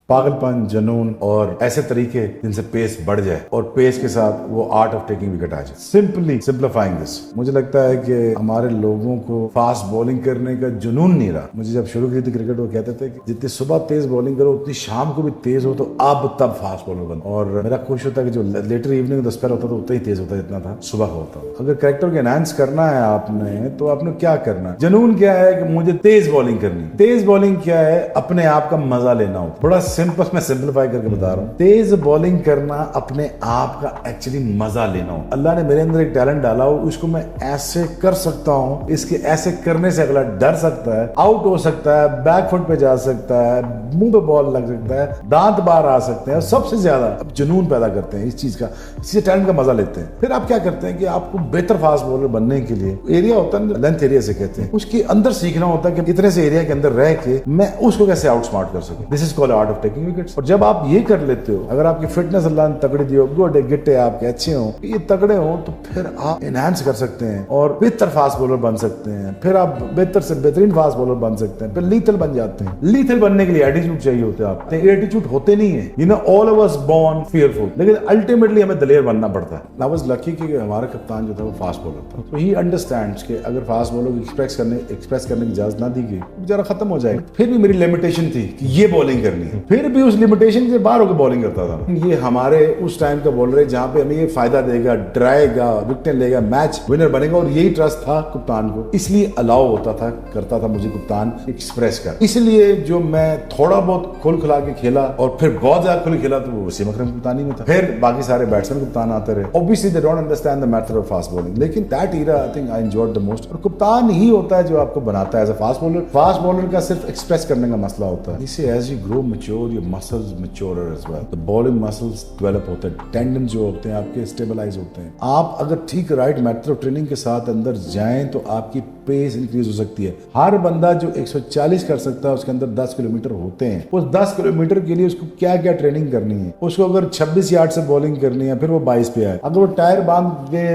पागलपन, जुनून और ऐसे तरीके जिनसे पेस बढ़ जाए और पेस के साथ वो आर्ट ऑफ टेकिंग विकेट आ जाए। सिंपली सिंप्लीफाइंग दिस, मुझे लगता है कि हमारे लोगों को फास्ट बॉलिंग करने का जुनून नहीं रहा। मुझे जब शुरू की थी क्रिकेट, वो कहते थे कि जितनी सुबह तेज बॉलिंग करो उतनी शाम को भी तेज हो, तो अब तब फास्ट बॉलर बनो। और मेरा खुश होता है कि जो लेटर इवनिंग का स्पेल होता था उतना ही तेज होता है जितना था सुबह का होता था। अगर कैरेक्टर को एनहांस करना है आपने, तो आपने क्या करना है? जुनून क्या है कि मुझे तेज बॉलिंग करनी। तेज बॉलिंग क्या है? अपने आप का मजा लेना होता है। बड़ा सिंपल, मैं सिंप्लीफाई करके बता रहा हूँ। तेज बॉलिंग करना अपने आप का एक्चुअली मजा लेना हो। अल्लाह ने मेरे अंदर एक टैलेंट डाला हो, उसको मैं ऐसे कर सकता हूँ, इसके ऐसे करने से अगला डर सकता है, आउट हो सकता है, बैक फुट पे जा सकता है, मुंह पे बॉल लग सकता है, दांत बाहर आ सकते हैं। सबसे ज्यादा अब जुनून पैदा करते हैं इस चीज का, इसी टैलेंट का मजा लेते हैं। फिर आप क्या करते हैं कि आपको बेहतर फास्ट बॉलर बनने के लिए एरिया होता है, लेंथ एरिया से कहते हैं, उसके अंदर सीखना होता है कि इतने से एरिया के अंदर रह के मैं उसको कैसे आउट स्मार्ट कर सकूं। This is called art of taking wickets. और जब आप ये कर लेते हो, अगर आपकी फिटनेस अल्लाह ने तगड़ी दी हो, गुड गिट्टे आपके अच्छे हो, ये तगड़े हो, तो फिर आप एनहांस कर सकते हैं और बेहतर फास्ट बॉलर बन सकते हैं। फिर आप बेहतर से बेहतरीन फास्ट बॉलर बन सकते हैं, फिर लीथल बन जाते हैं। लीथल बनने के लिए एटीट्यूड चाहिए होते हैं। आप एटीट्यूड होते नहीं है, you know, all of us born fearful, लेकिन अल्टीमेटली हमें दलेर बनना पड़ता है। आई वाज लकी कि हमारा कप्तान जो था वो फास्ट बॉलर था, तो ही अंडरस्टैंड्स कि अगर फास्ट बॉलर को एक्सप्रेस करने की इजाजत ना दी गई, बेचारा खत्म हो जाएगा। फिर भी मेरी लिमिटेशन थी कि ये बॉलिंग करनी है, फिर भी उस लिमिटेशन से बाहर होकर बॉलिंग करता था। ये हमारे उस टाइम का बॉलर है जहां पे हमें ये फायदा देगा, डराएगा, विकेट लेगा, मैच विनर बनेगा, और यही ट्रस्ट था कप्तान को। इसलिए अलाउ होता था, करता था मुझे कप्तान एक्सप्रेस कर। इसलिए जो मैं थोड़ा बहुत खुल खुला के खेला और फिर बहुत ज्यादा खुल खेला, तो वो वसीम अकरम कप्तानी में था। फिर बाकी सारे बैट्समैन कप्तान आते रहे। Obviously they don't understand the method of fast bowling, लेकिन that era I think I enjoyed the most. और कप्तान ही होता है जो आपको बनाता है as a fast bowler. Fast bowler का सिर्फ एक्सप्रेस करने का मसला होता है। इसे as you grow mature, your muscles mature as well, the bowling muscles develop होते हैं, टेंडन जो होते हैं आपके स्टेबलाइज होते हैं। आप अगर ठीक राइट मेथड ऑफ ट्रेनिंग के साथ अंदर जाएं तो आपकी पेस इंक्रीज हो सकती है। हर बंदा जो 140 कर सकता है उसके अंदर 10 किलोमीटर होते हैं। उस 10 किलोमीटर के लिए उसको क्या क्या ट्रेनिंग करनी है। उसको अगर 26 यार्ड से बॉलिंग करनी है, फिर वो 22 पे आए। अगर वो टायर बांध के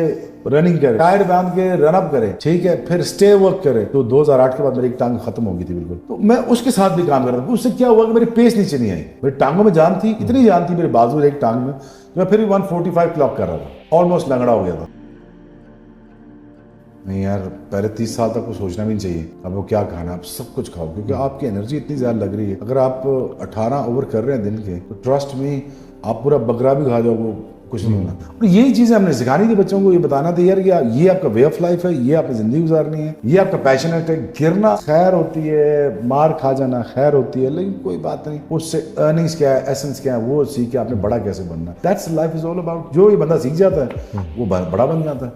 रनिंग करे, टायर बांध के रन अप करे, ठीक है, फिर स्टे वर्क करे, तो 2008 के बाद मेरी टांग खत्म हो गई थी बिल्कुल। तो मैं उसके साथ भी काम कर रहा था। उससे क्या हुआ कि मेरी पेस नीचे नहीं आई। मेरी टांगों में जान थी, इतनी जान थी मेरे बाजू एक टांग में, मैं फिर भी 145 क्लॉक कर रहा था, ऑलमोस्ट लंगड़ा हो गया था। नहीं यार, पहले 30 साल तक को सोचना भी नहीं चाहिए अब वो क्या खाना, आप सब कुछ खाओ, क्योंकि आपकी एनर्जी इतनी ज्यादा लग रही है। अगर आप 18 ओवर कर रहे हैं दिन के, तो ट्रस्ट में आप पूरा बकरा भी खा जाओ, वो कुछ नहीं होना। और यही चीजें हमने सिखानी थी बच्चों को, ये बताना था यार कि ये आपका वे ऑफ लाइफ है, ये आपने जिंदगी गुजारनी है, ये आपका पैशनेट है। गिरना खैर होती है, मार खा जाना खैर होती है, लेकिन कोई बात नहीं, उससे अर्निंग्स क्या है, एसेंस क्या है, वो सीख के आपने बड़ा कैसे बनना है। That's life is all about. जो ये बंदा सीख जाता है वो बड़ा बन जाता है।